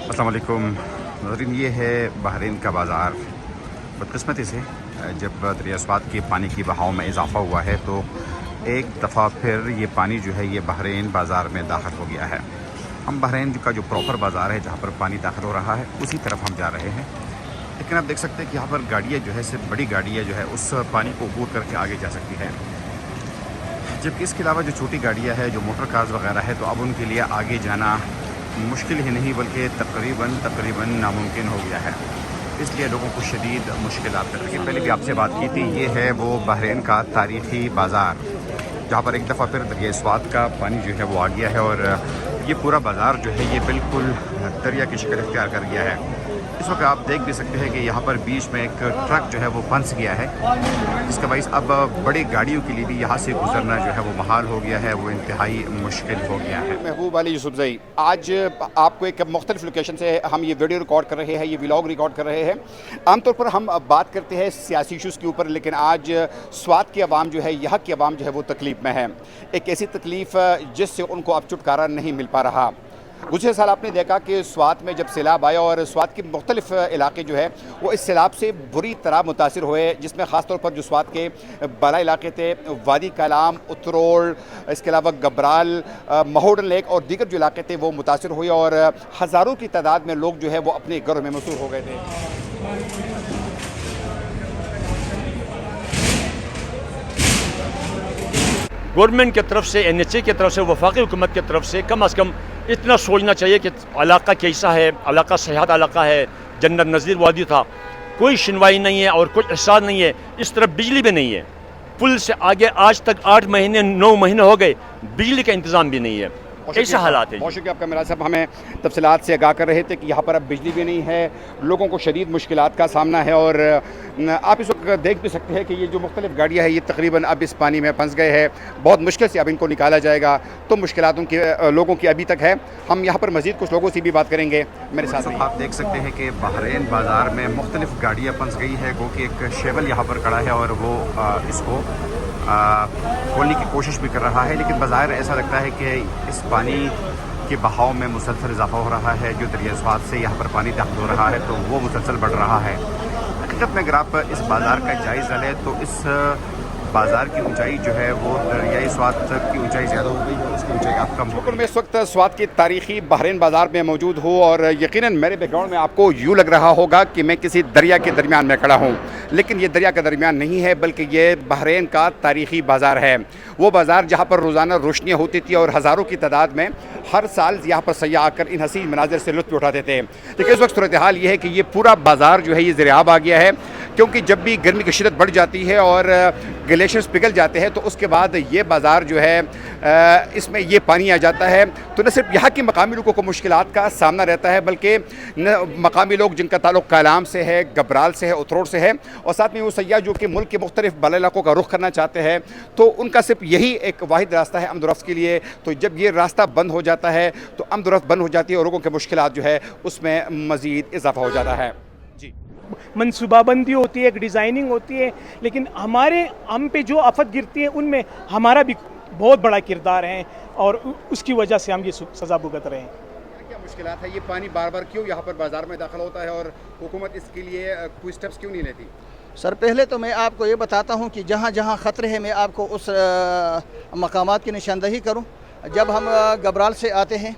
अस्सलाम वालेकुम नाज़रीन, ये है बहरीन का बाज़ार। बदकिस्मती से जब दरिया स्वात के पानी की बहाव में इजाफ़ा हुआ है तो एक दफ़ा फिर ये पानी जो है ये बहरीन बाज़ार में दाखिल हो गया है। हम बहरीन का जो प्रॉपर बाज़ार है जहाँ पर पानी दाखिल हो रहा है उसी तरफ हम जा रहे हैं, लेकिन आप देख सकते हैं कि यहाँ पर गाड़ियाँ जो है सिर्फ बड़ी गाड़ियाँ जो है उस पानी को अबूर करके आगे जा सकती है, जबकि इसके अलावा जो छोटी गाड़ियाँ हैं जो मोटर कार्स वगैरह है तो अब उनके लिए आगे जाना मुश्किल ही नहीं बल्कि तकरीबन नामुमकिन हो गया है। इसलिए लोगों को शदीद मुश्किलात कर रही है। पहले भी आपसे बात की थी, ये है वो बहरीन का तारीख़ी बाज़ार जहाँ पर एक दफ़ा फिर दरिया स्वात का पानी जो है वो आ गया है और ये पूरा बाज़ार जो है ये बिल्कुल दरिया की शक्ल इख्तियार कर गया है। इस वक्त आप देख भी सकते हैं कि यहाँ पर बीच में एक ट्रक जो है वो फंस गया है, जिसका बाइस अब बड़ी गाड़ियों के लिए भी यहाँ से गुजरना जो है वो महाल हो गया है, वो इंतहाई मुश्किल हो गया है। महबूब अली यूसुफजई, आज आपको एक मुख्तलिफ लोकेशन से हम ये वीडियो रिकॉर्ड कर रहे हैं, ये व्लॉग रिकॉर्ड कर रहे हैं। आमतौर पर हम बात करते हैं सियासी इशूज़ के ऊपर, लेकिन आज स्वात की आवाम जो है, यहाँ की आवाम जो है वो तकलीफ़ में है। एक ऐसी तकलीफ़ जिससे उनको अब छुटकारा नहीं मिल पा रहा। गुज़श्ते साल आपने देखा कि स्वात में जब सैलाब आया और स्वात के मुख्तलिफ इलाके जो है वो इस सैलाब से बुरी तरह मुतासिर हुए, जिसमें ख़ास तौर पर जो स्वात के बाला इलाके थे, वादी कलाम, उतरोल, इसके अलावा गबराल, महोडन लेक और दीगर जो इलाके थे वो मुतासिर हुए और हज़ारों की तादाद में लोग जो है वो अपने घरों में मसरूफ़ हो गए थे। गवर्नमेंट की तरफ से, NHA की तरफ से, वफाकी हुकूमत की तरफ से कम इतना सोचना चाहिए कि इलाका कैसा है, इलाका सेहत इलाका है, जन्नत नज़ीर वादी था, कोई सुनवाई नहीं है और कोई एहसास नहीं है। इस तरफ बिजली भी नहीं है, पुल से आगे आज तक 8 महीने 9 महीने हो गए, बिजली का इंतज़ाम भी नहीं है। कैसे हालात है? बहुत शुक्रिया आपका। मेरा साहब हमें तफसीलात से आगाह कर रहे थे कि यहाँ पर अब बिजली भी नहीं है, लोगों को शदीद मुश्किलात का सामना है और आप इस वक्त देख भी सकते हैं कि ये जो मुख्तलिफ गाड़ियाँ हैं ये तकरीबन अब इस पानी में फंस गए हैं। बहुत मुश्किल से अब इनको निकाला जाएगा, तो मुश्किलातों की लोगों की अभी तक है। हम यहाँ पर मज़ीद कुछ लोगों से भी बात करेंगे। मेरे साथ आप देख सकते हैं कि बहरीन बाज़ार में मुख्तलिफ गाड़ियाँ फंस गई है, गो कि एक शेवल यहाँ पर खड़ा है और वो इसको खोलने की कोशिश भी कर रहा है, लेकिन बज़ाहिर ऐसा लगता है कि इस पानी के बहाव में मुसलसल इजाफा हो रहा है। जो दरिया स्वात से यहाँ पर पानी दाखिल हो रहा है तो वो मुसलसल बढ़ रहा है। हकीकत में अगर आप इस बाज़ार का जायज़ा लें तो इस बाज़ार की ऊंचाई जो है वो दरियाई स्वात की ऊंचाई ज़्यादा हो गई है, उसकी ऊंचाई आप कम हो गई। मैं इस वक्त स्वात की तारीख़ी बहरीन बाज़ार में मौजूद हूँ और यकीनन मेरे बैकग्राउंड में आपको यूँ लग रहा होगा कि मैं किसी दरिया के दरमियान में खड़ा हूँ, लेकिन ये दरिया का दरमियान नहीं है बल्कि ये बहरीन का तारीख़ी बाज़ार है। वो बाज़ार जहाँ पर रोज़ाना रोशनियाँ होती थी और हज़ारों की तादाद में हर साल यहाँ पर सयाह आकर इन हसीन मनाज़र से लुत्फ़ उठाते थे। लेकिन इस वक्त सूरत हाल ये है कि ये पूरा बाज़ार जो है ये ज़रियाब आ गया है, क्योंकि जब भी गर्मी की शिद्दत बढ़ जाती है और ग्लेशियर्स पिघल जाते हैं तो उसके बाद ये बाज़ार जो है इसमें ये पानी आ जाता है। तो न सिर्फ यहाँ के मकामी लोगों को मुश्किलात का सामना रहता है बल्कि मकामी लोग जिनका ताल्लुक़ कालाम से है, गबराल से है, उतरोड़ से है और साथ में वो सयाह जो कि मुल्क के मुख्तलिफ बाला इलाकों का रुख करना चाहते हैं, तो उनका सिर्फ यही एक वाहिद रास्ता है आमद रफ्त के लिए। तो जब ये रास्ता बंद हो जाता है तो आमद रफ्त बंद हो जाती है और लोगों के मुश्किलात जो है उसमें मज़ीद इजाफा हो जाता है। मनसूबाबंदी होती है, एक डिज़ाइनिंग होती है, लेकिन हम पे जो आफत गिरती है उनमें हमारा भी बहुत बड़ा किरदार है और उसकी वजह से हम ये सज़ा भुगत रहे हैं। क्या मुश्किलात है? ये पानी बार बार क्यों यहाँ पर बाज़ार में दाखिल होता है और हुकूमत इसके लिए कोई स्टेप्स क्यों नहीं लेती? सर, पहले तो मैं आपको ये बताता हूँ कि जहाँ जहाँ ख़तरे हैं मैं आपको उस मकामात की निशानदही करूँ। जब हम गबराल से आते हैं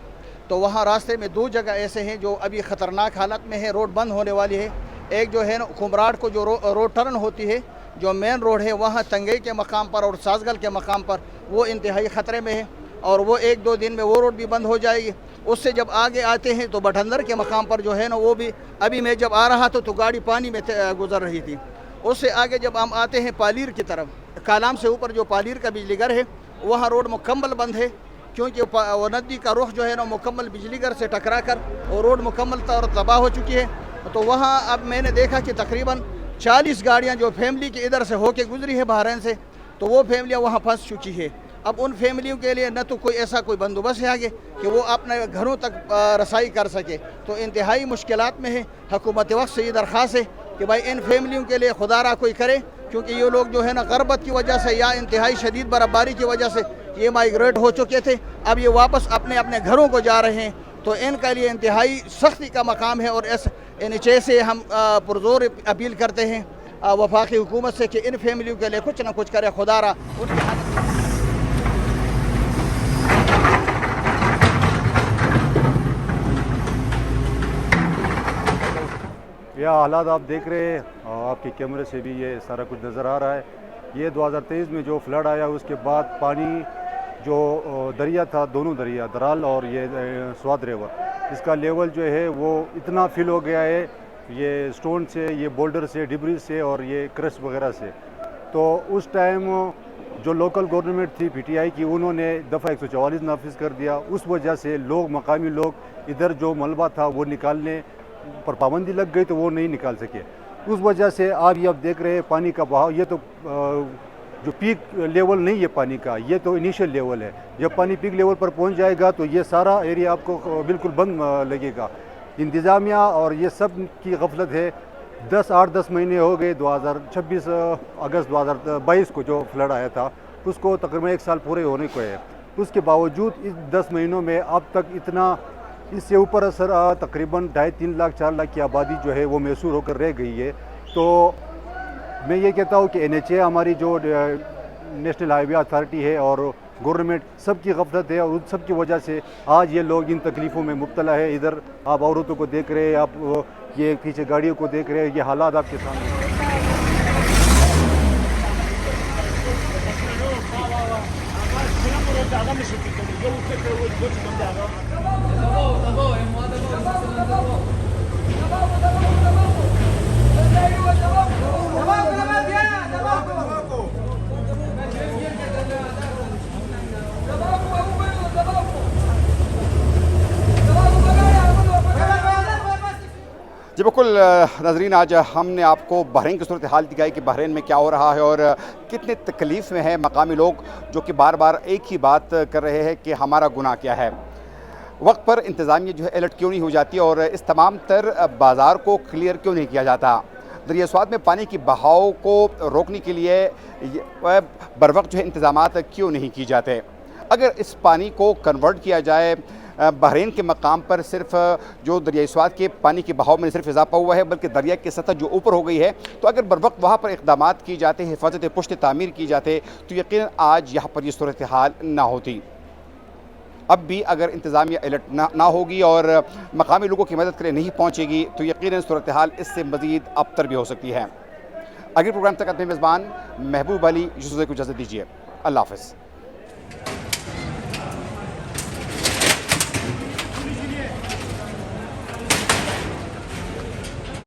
तो वहाँ रास्ते में 2 जगह ऐसे हैं जो अभी ख़तरनाक हालत में है, रोड बंद होने वाली है। एक जो है ना कुमराट को जो रोड टर्न होती है, जो मेन रोड है, वहाँ तंगई के मकाम पर और साजगल के मकाम पर वो इंतहाई ख़तरे में है और वो 1-2 दिन में वो रोड भी बंद हो जाएगी। उससे जब आगे आते हैं तो बठंदर के मकाम पर जो है ना वो भी, अभी मैं जब आ रहा था तो गाड़ी पानी में गुजर रही थी। उससे आगे जब हम आते हैं पालीर की तरफ, कालाम से ऊपर जो पालीर का बिजली घर है वहाँ रोड मुकम्मल बंद है, क्योंकि वो नदी का रुख जो है ना मुकम्मल बिजली घर से टकरा कर और रोड मुकम्मल तौर तबाह हो चुकी है। तो वहाँ अब मैंने देखा कि तकरीबन 40 गाड़ियाँ जो फैमिली के इधर से होके गुजरी है बहरीन से, तो वो फैमिलियाँ वहाँ फंस चुकी है। अब उन फैमिलियों के लिए न तो कोई ऐसा कोई बंदोबस्त है आगे कि वो अपने घरों तक रसाई कर सके, तो इंतहाई मुश्किलात में है। हुकूमत वक्त से ये दरख्वास्त है कि भाई इन फैमिलियों के लिए खुदारा कोई करे, क्योंकि ये लोग जो है ना ग़रबत की वजह से या इंतहाई शदीद बर्फ़बारी की वजह से ये माइग्रेट हो चुके थे, अब ये वापस अपने अपने घरों को जा रहे हैं। تو ان کے لیے انتہائی سختی کا مقام ہے، اور اس NHA سے ہم پرزور اپیل کرتے ہیں وفاقی حکومت سے کہ ان فیملیوں کے لیے کچھ نہ کچھ کرے، خدا را ان کی حالت یہ حالات آپ دیکھ رہے ہیں، آپ کے کیمرے سے بھی یہ سارا کچھ نظر آ رہا ہے۔ یہ 2023 میں جو فلڈ آیا اس کے بعد پانی جو دریا تھا، دونوں دریا درال اور یہ سوات ریور، اس کا لیول جو ہے وہ اتنا فل ہو گیا ہے، یہ سٹون سے، یہ بولڈر سے، ڈبریز سے اور یہ کرسٹ وغیرہ سے۔ تو اس ٹائم جو لوکل گورنمنٹ تھی PTI کی، انہوں نے دفعہ 144 نافذ کر دیا۔ اس وجہ سے مقامی لوگ ادھر جو ملبہ تھا وہ نکالنے پر پابندی لگ گئی تو وہ نہیں نکال سکے۔ اس وجہ سے آپ یہ دیکھ رہے ہیں پانی کا بہاؤ، یہ تو جو پیک لیول نہیں ہے پانی کا، یہ تو انیشیل لیول ہے۔ جب پانی پیک لیول پر پہنچ جائے گا تو یہ سارا ایریا آپ کو بالکل بند لگے گا۔ انتظامیہ اور یہ سب کی غفلت ہے۔ 8-10 مہینے ہو گئے، 26 اگست 2022 کو جو فلڈ آیا تھا اس کو تقریباً 1 سال پورے ہونے کو ہے۔ اس کے باوجود اس 10 مہینوں میں اب تک اتنا اس سے اوپر اثر تقریباً 2.5-3 لاکھ 4 لاکھ کی آبادی جو ہے وہ محصور ہو کر رہ گئی ہے۔ تو میں یہ کہتا ہوں کہ NHA ہماری جو نیشنل ہائی وے اتھارٹی ہے اور گورنمنٹ، سب کی غفلت ہے، اور ان سب کی وجہ سے آج یہ لوگ ان تکلیفوں میں مبتلا ہے۔ ادھر آپ عورتوں کو دیکھ رہے ہیں، آپ یہ پیچھے گاڑیوں کو دیکھ رہے ہیں، یہ حالات آپ کے سامنے ہیں۔ جی بالکل ناظرین، آج ہم نے آپ کو بحرین کی صورتحال دکھائی کہ بحرین میں کیا ہو رہا ہے اور کتنے تکلیف میں ہے مقامی لوگ، جو کہ بار بار ایک ہی بات کر رہے ہیں کہ ہمارا گناہ کیا ہے۔ وقت پر انتظامیہ جو ہے الرٹ کیوں نہیں ہو جاتی اور اس تمام تر بازار کو کلیئر کیوں نہیں کیا جاتا؟ دریا سوات میں پانی کی بہاؤ کو روکنے کے لیے بروقت جو ہے انتظامات کیوں نہیں کی جاتے؟ اگر اس پانی کو کنورٹ کیا جائے، بحرین کے مقام پر صرف جو دریائے سوات کے پانی کے بہاؤ میں صرف اضافہ ہوا ہے بلکہ دریا کی سطح جو اوپر ہو گئی ہے، تو اگر بروقت وہاں پر اقدامات کی جاتے، حفاظت پشت تعمیر کی جاتے، تو یقیناً آج یہاں پر یہ صورتحال نہ ہوتی۔ اب بھی اگر انتظامیہ الرٹ نہ ہوگی اور مقامی لوگوں کی مدد کے لیے نہیں پہنچے گی تو یقیناً صورتحال اس سے مزید ابتر بھی ہو سکتی ہے۔ اگلے پروگرام تک اپنے میزبان محبوب علی یوسف کو اجازت دیجیے۔ اللہ حافظ۔